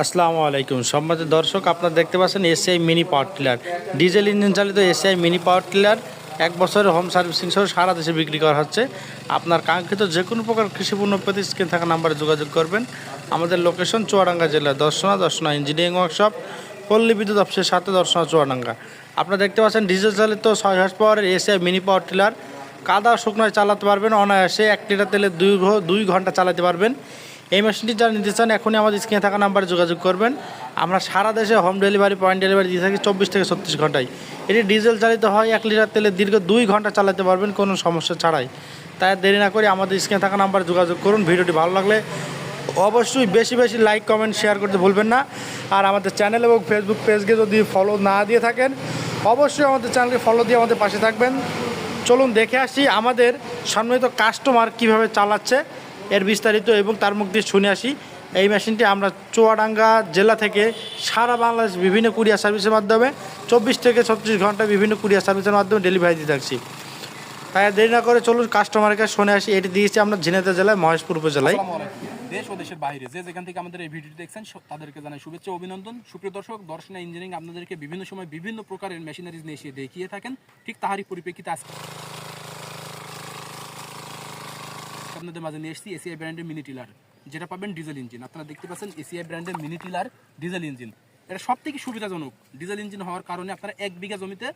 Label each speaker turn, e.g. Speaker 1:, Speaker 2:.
Speaker 1: আসসালামু আলাইকুম সম্মানিত দর্শক, আপনারা দেখতে পাচ্ছেন ACI mini power tiller, diesel engine চালিত এসিআই মিনি পাওয়ার টিলার 1 বছরের হোম সার্ভিসিং সহ সারা দেশে বিক্রি করা হচ্ছে। আপনার কাঙ্ক্ষিত যে কোনো প্রকার কৃষিপণ্য পেতে স্ক্রিনে থাকা নাম্বারে যোগাযোগ করবেন। আমাদের লোকেশন চুয়াডাঙ্গা জেলা দর্শনা ইঞ্জিনিয়ারিং ওয়ার্কশপ, পল্লী বিদ্যুৎ অফিসের সাথে দর্শনা চুয়াডাঙ্গা। আপনারা দেখতে পাচ্ছেন ডিজেল চালিত 6 হর্স পাওয়ারের এসিআই মিনি পাওয়ার টিলার, কাদা শুকনোয় চালাতে পারবেন অনায়াসে। 1 লিটার তেলে 2 ঘন্টা চালাতে পারবেন। এই মেশিনটি যারা নিতে চান এখনই আমাদের স্ক্রিনে থাকা নাম্বারে যোগাযোগ করবেন। আমরা সারা দেশে হোম ডেলিভারি, পয়েন্ট ডেলিভারি দিয়ে থাকি 24 থেকে 36 ঘন্টায়। এটি ডিজেল চালিত হয়, 1 লিটার তেলে দীর্ঘ 2 ঘন্টা চালাতে পারবেন কোনো সমস্যা ছাড়াই। তাই দেরি না করে আমাদের স্ক্রিনে থাকা নাম্বারে যোগাযোগ করুন। ভিডিওটি ভালো লাগলে অবশ্যই বেশি বেশি লাইক, কমেন্ট, শেয়ার করতে ভুলবেন না। আর আমাদের চ্যানেল এবং ফেসবুক পেজকে যদি ফলো না দিয়ে থাকেন অবশ্যই আমাদের চ্যানেলকে ফলো দিয়ে আমাদের পাশে থাকবেন। চলুন দেখে আসি আমাদের সম্মানিত কাস্টমার কিভাবে চালাচ্ছে এর বিস্তারিত, এবং তার মুখ দিয়ে শুনে আসি। এই মেশিনটি আমরা চুয়াডাঙ্গা জেলা থেকে সারা বাংলাদেশ বিভিন্ন কুরিয়ার সার্ভিসের মাধ্যমে 24 থেকে 36 ঘন্টা বিভিন্ন কুরিয়ার সার্ভিসের মাধ্যমে ডেলিভারি দিয়ে থাকছি। তাই দেরি না করে চলুন কাস্টমারের কাছে শুনে আসি। এটি দিয়েছি আমরা ঝিনাইদহ জেলায় মহেশপুর উপজেলায়।
Speaker 2: দেশ ও দেশের বাইরে যে যেখান থেকে আমাদের এই ভিডিওটি দেখছেন তাদেরকে জানাই শুভেচ্ছা ও অভিনন্দন। সুপ্রিয় দর্শক, দর্শনা ইঞ্জিনিয়ারিং আপনাদেরকে বিভিন্ন সময় বিভিন্ন প্রকারের মেশিনারিজ নিয়ে এসে দেখিয়ে থাকেন। ঠিক তাহারই পরিপ্রেক্ষিতে আজকে আপনাদের মাঝে নিয়ে এসেছি এসিআই ব্র্যান্ডের মিনি টিলার, যেটা পাবেন ডিজেল ইঞ্জিন। আপনারা দেখতে পাচ্ছেন এসিআই ব্র্যান্ডের মিনি টিলার ডিজেল ইঞ্জিন। এটা সব থেকে সুবিধাজনক। ডিজেল ইঞ্জিন হওয়ার কারণে আপনারা 1 বিঘা জমিতে